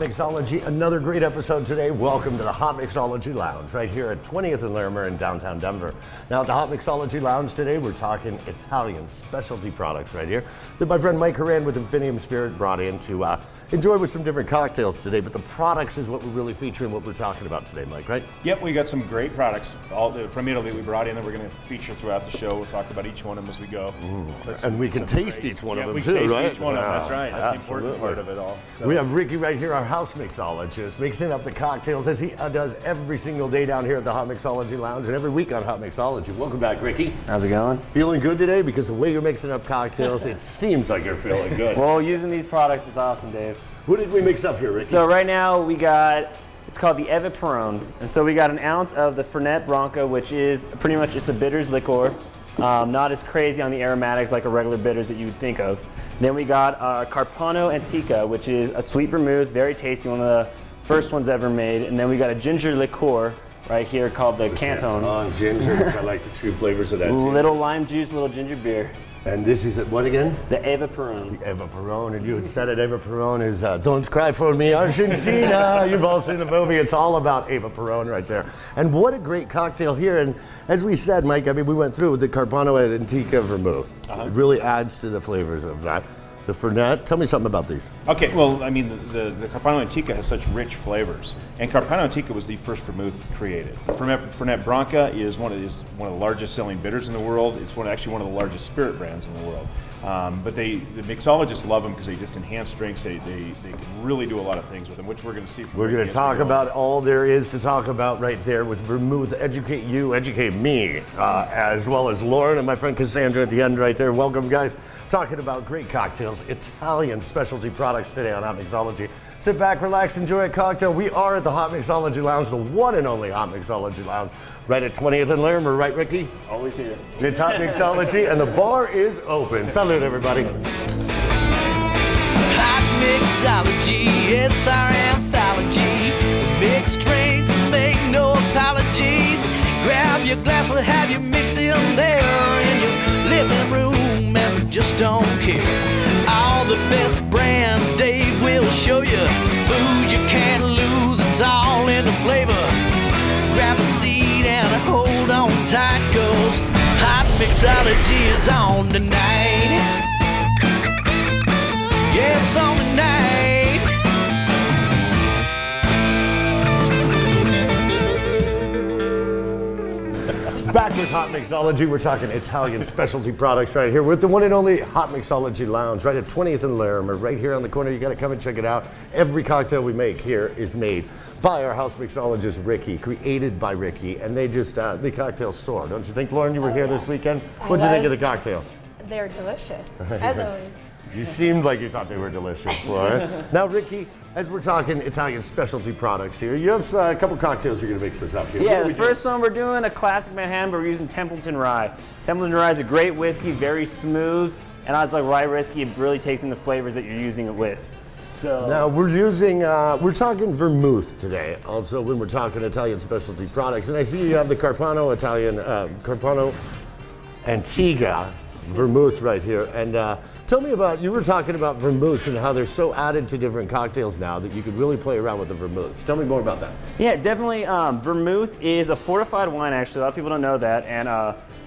Hotmixology, another great episode today. Welcome to the Hotmixology Lounge right here at 20th and Larimer in downtown Denver. Now at the Hotmixology Lounge today, we're talking Italian specialty products right here that my friend Mike Horan with Infinium Spirit brought in to enjoy with some different cocktails today. But the products is what we're really featuring, what we're talking about today, Mike, right? Yep, we got some great products all from Italy we brought in that we're going to feature throughout the show. We'll talk about each one of them as we go. And we can taste each one of them too, right? Each one of them, that's right. That's the important part of it all. So. We have Ricky right here, our house mixologist, mixing up the cocktails as he does every single day down here at the Hotmixology Lounge and every week on Hotmixology. Welcome back, Ricky. How's it going? Feeling good today? Because the way you're mixing up cocktails, it seems like you're feeling good. Well, using these products, it's awesome, Dave. What did we mix up here, Ricky? So right now we got, it's called the Eva Perone. And so we got an ounce of the Fernet Branca, which is pretty much just a bitters liqueur. Not as crazy on the aromatics like a regular bitters that you would think of. Then we got Carpano Antica, which is a sweet vermouth, very tasty, one of the first ones ever made. And then we got a ginger liqueur right here called the Canton. Ginger, I like the true flavors of that. Little lime juice, little ginger beer. And this is what again? The Eva Perone. The Eva Perone, and you had said it, Eva Perone is Don't Cry For Me, Argentina. You've all seen the movie. It's all about Eva Perone right there. And what a great cocktail here. And as we said, Mike, I mean, we went through with the Carpano and Antica Vermouth. It really adds to the flavors of that. The Fernet, tell me something about these. Okay, well, I mean, the Carpano Antica has such rich flavors, and Carpano Antica was the first vermouth created. Fernet Branca is one of the largest selling bitters in the world. It's actually one of the largest spirit brands in the world. But the mixologists love them because they just enhance drinks. They can really do a lot of things with them, which we're going to see. We're going to talk about all there is to talk about right there with vermouth. Educate you, educate me, as well as Lauren and my friend Cassandra at the end right there. Welcome, guys. Talking about great cocktails, Italian specialty products today on Hotmixology. Sit back, relax, enjoy a cocktail. We are at the Hotmixology Lounge, the one and only Hotmixology Lounge, right at 20th and Larimer, right, Ricky? Always here. It's Hotmixology, and the bar is open. Salute, everybody. Hotmixology, it's our anthology. Mixed drinks, make no apologies. Grab your glass, we'll have you mix in there in your living room. Just don't care. All the best brands Dave will show you. Booze you can't lose, it's all in the flavor. Grab a seat and hold on tight, 'cause Hotmixology is on tonight. Yeah, it's on tonight. Back with Hotmixology, we're talking Italian specialty products right here with the one and only Hotmixology Lounge, right at 20th and Larimer, right here on the corner. You got to come and check it out. Every cocktail we make here is made by our house mixologist Ricky, created by Ricky, and they just the cocktail store. Don't you think, Lauren? You were here this weekend. What did you think of the cocktails? They're delicious, as always. You seemed like you thought they were delicious, Lauren. Now, Ricky, as we're talking Italian specialty products here, you have a couple cocktails you're going to mix us up here. Yeah, the first one we're doing a classic Manhattan, but we're using Templeton Rye. Templeton Rye is a great whiskey, very smooth, and as like rye whiskey, it really takes in the flavors that you're using it with. So now we're using, we're talking vermouth today, also when we're talking Italian specialty products, and I see you have the Carpano Carpano Antica vermouth right here, and tell me about, you were talking about vermouths and how they're so added to different cocktails now that you could really play around with the vermouths. Tell me more about that. Yeah, definitely. Vermouth is a fortified wine, actually. A lot of people don't know that. And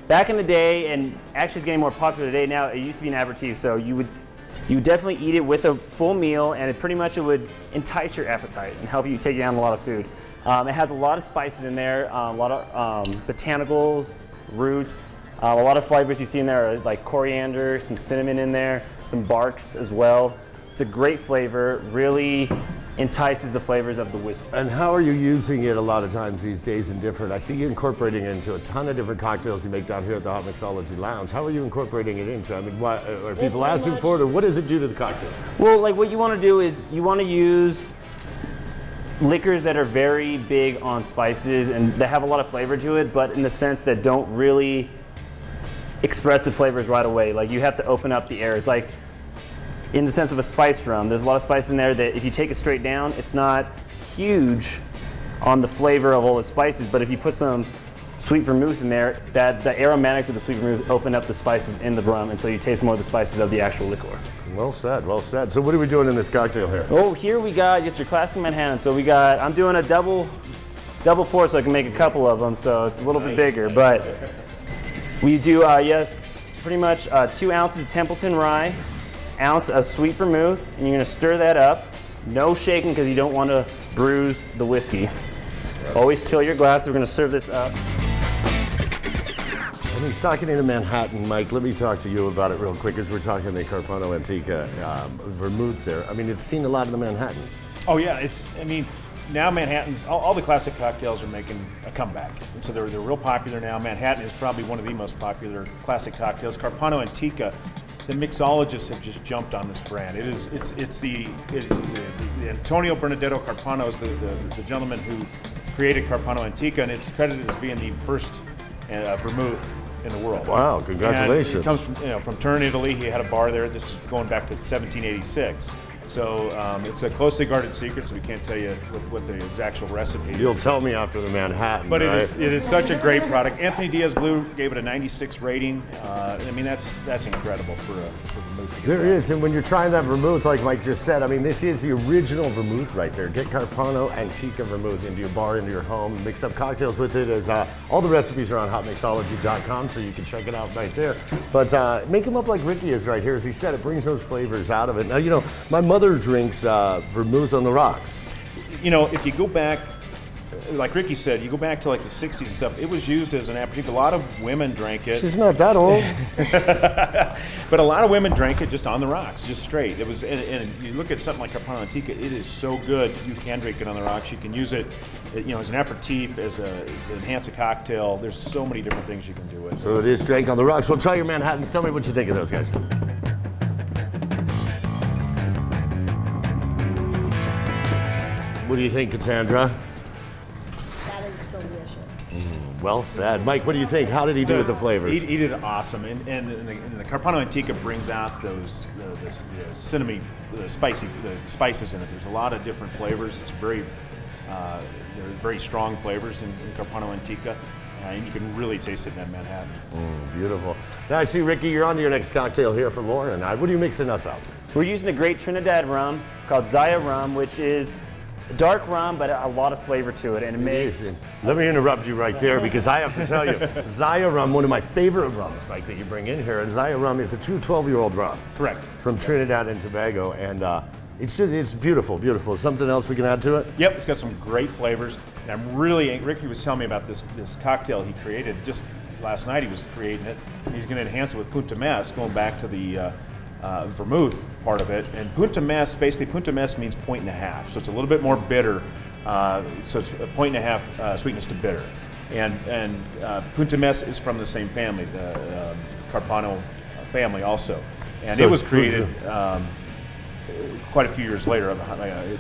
back in the day, and actually it's getting more popular today now, it used to be an aperitif. So you would definitely eat it with a full meal, and it pretty much would entice your appetite and help you take down a lot of food. It has a lot of spices in there, a lot of botanicals, roots. A lot of flavors you see in there are like coriander, some cinnamon in there, some barks as well. It's a great flavor, really entices the flavors of the whiskey. And how are you using it a lot of times these days in different, I see you incorporating it into a ton of different cocktails you make down here at the Hotmixology Lounge. How are you incorporating it into? I mean, why, are people asking for it, or what does it do to the cocktail? Well, like what you want to do is you want to use liquors that are very big on spices and that have a lot of flavor to it, but in the sense that don't really express the flavors right away. Like you have to open up the air. It's like in the sense of a spice rum, there's a lot of spice in there that if you take it straight down, it's not huge on the flavor of all the spices, but if you put some sweet vermouth in there, that the aromatics of the sweet vermouth open up the spices in the rum, and so you taste more of the spices of the actual liqueur. Well said, well said. So what are we doing in this cocktail here? Oh, here we got just your classic Manhattan. So we got, I'm doing a double pour so I can make a couple of them, so it's a little bit bigger, but we do, yes, pretty much 2 ounces of Templeton Rye, ounce of sweet vermouth, and you're gonna stir that up. No shaking because you don't want to bruise the whiskey. Always chill your glass. We're gonna serve this up. I mean, talking in Manhattan, Mike, let me talk to you about it real quick as we're talking the Carpano Antica vermouth there. I mean, it's seen a lot of the Manhattans. Oh yeah, I mean, now Manhattans, all the classic cocktails are making a comeback. And so they're real popular now. Manhattan is probably one of the most popular classic cocktails. Carpano Antica, the mixologists have just jumped on this brand. It's the Antonio Bernardetto Carpano is the gentleman who created Carpano Antica, and it's credited as being the first vermouth in the world. Wow, congratulations. And it comes from Turin, Italy. He had a bar there. This is going back to 1786. So it's a closely guarded secret, so we can't tell you what the actual recipe is. You'll tell me after the Manhattan, but right? it is such a great product. Anthony Diaz Blue gave it a 96 rating. I mean, that's incredible for vermouth. There is, and when you're trying that vermouth, like Mike just said, I mean, this is the original vermouth right there. Get Carpano Antica vermouth into your bar, into your home, mix up cocktails with it. As all the recipes are on Hotmixology.com, so you can check it out right there. But make them up like Ricky is right here. As he said, it brings those flavors out of it. Now, you know, my mother drinks vermouth on the rocks. You know, if you go back, like Ricky said, you go back to like the 60s and stuff, it was used as an aperitif. A lot of women drank it. She's not that old. But a lot of women drank it just on the rocks, just straight. It was, and you look at something like Carpano Antica, it is so good. You can drink it on the rocks. You can use it, you know, as an aperitif, to enhance a cocktail. There's so many different things you can do with it. So it is drank on the rocks. Well, try your Manhattans. Tell me what you think of those guys. What do you think, Cassandra? That is delicious. Well said. Mike, what do you think? How did he do with the flavors? He did awesome, and the Carpano Antica brings out those cinnamon, the spices in it. There's a lot of different flavors. It's there are very strong flavors in Carpano Antica, and you can really taste it in that Manhattan. Beautiful. Now I see, Ricky, you're on to your next cocktail here for Lauren and I. What are you mixing us up? We're using a great Trinidad rum called Zaya Rum, which is dark rum, but a lot of flavor to it, and it makes... Let me interrupt you right there because I have to tell you, Zaya Rum, one of my favorite rums, Mike, that you bring in here, and Zaya Rum is a true 12-year-old rum. Correct. From Trinidad and Tobago, and it's beautiful, beautiful. Something else we can add to it? Yep, it's got some great flavors, and I'm really, Ricky was telling me about this cocktail he created just last night. He was creating it. He's going to enhance it with Punta Mes, going back to the vermouth part of it. And Punta Mes, basically Punta Mes means 1.5, so it's a little bit more bitter. So it's a 1.5 sweetness to bitter. And Punta Mes is from the same family, the Carpano family also. And it was created quite a few years later,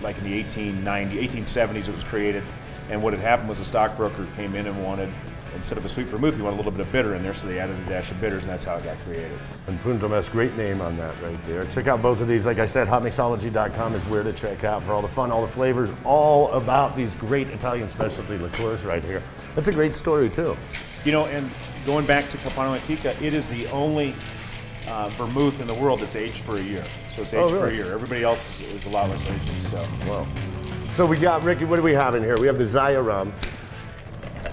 like in the 1870s it was created. And what had happened was a stockbroker came in and wanted, instead of a sweet vermouth, you want a little bit of bitter in there, so they added a dash of bitters, and that's how it got created. And Punta Mes, great name on that right there. Check out both of these. Like I said, Hotmixology.com is where to check out for all the fun, all the flavors, all about these great Italian specialty liqueurs right here. That's a great story, too. You know, and going back to Carpano Antica, it is the only vermouth in the world that's aged for a year. So it's aged for a year. Everybody else is a lot less aged, so. Wow. So we got, Ricky, what do we have in here? We have the Zaya Rum.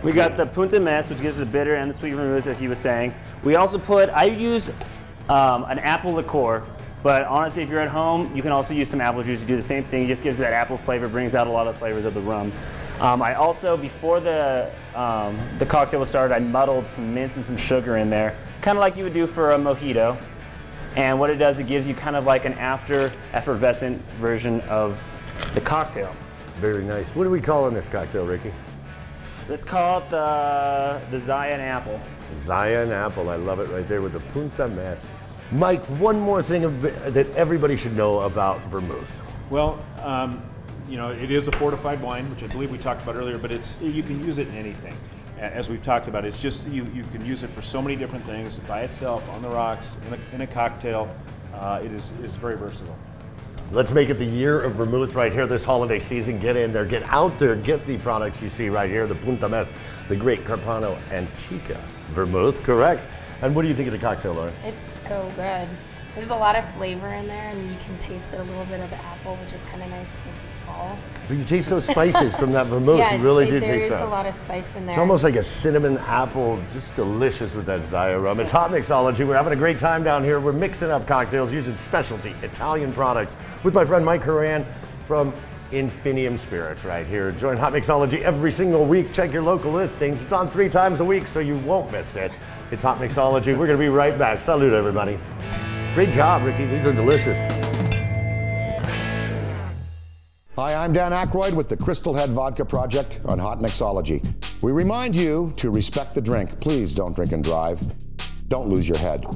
We got the Punta Mes, which gives the bitter and the sweet vermouth, as he was saying. We also I use an apple liqueur, but honestly, if you're at home, you can also use some apple juice to do the same thing. It just gives that apple flavor, brings out a lot of flavors of the rum. I also, before the cocktail was started, I muddled some mints and some sugar in there, kind of like you would do for a mojito. And what it does, it gives you kind of like an effervescent version of the cocktail. Very nice. What are we calling this cocktail, Ricky? Let's call it the Zaya and Apple. Zaya and Apple, I love it right there with the Punta Mes. Mike, one more thing that everybody should know about vermouth. Well, you know, it is a fortified wine, which I believe we talked about earlier, but you can use it in anything. As we've talked about, it's just you can use it for so many different things, by itself, on the rocks, in a cocktail. It is very versatile. Let's make it the year of vermouth right here this holiday season. Get in there, get out there, get the products you see right here, the Punta Mes, the great Carpano Antica vermouth, correct? And what do you think of the cocktail, Lauren? It's so good. There's a lot of flavor in there, and you can taste a little bit of the apple, which is kind of nice since it's fall. But you taste those spices from that vermouth. Yeah, you really do there taste is that. a lot of spice in there. It's almost like a cinnamon apple, just delicious with that Zaya Rum. It's Hotmixology. We're having a great time down here. We're mixing up cocktails using specialty Italian products with my friend Mike Horan from Infinium Spirits right here. Join Hotmixology every single week. Check your local listings. It's on 3 times a week, so you won't miss it. It's Hotmixology. We're going to be right back. Salute, everybody. Great job, Ricky. These are delicious. Hi, I'm Dan Aykroyd with the Crystal Head Vodka Project on Hotmixology. We remind you to respect the drink. Please don't drink and drive. Don't lose your head.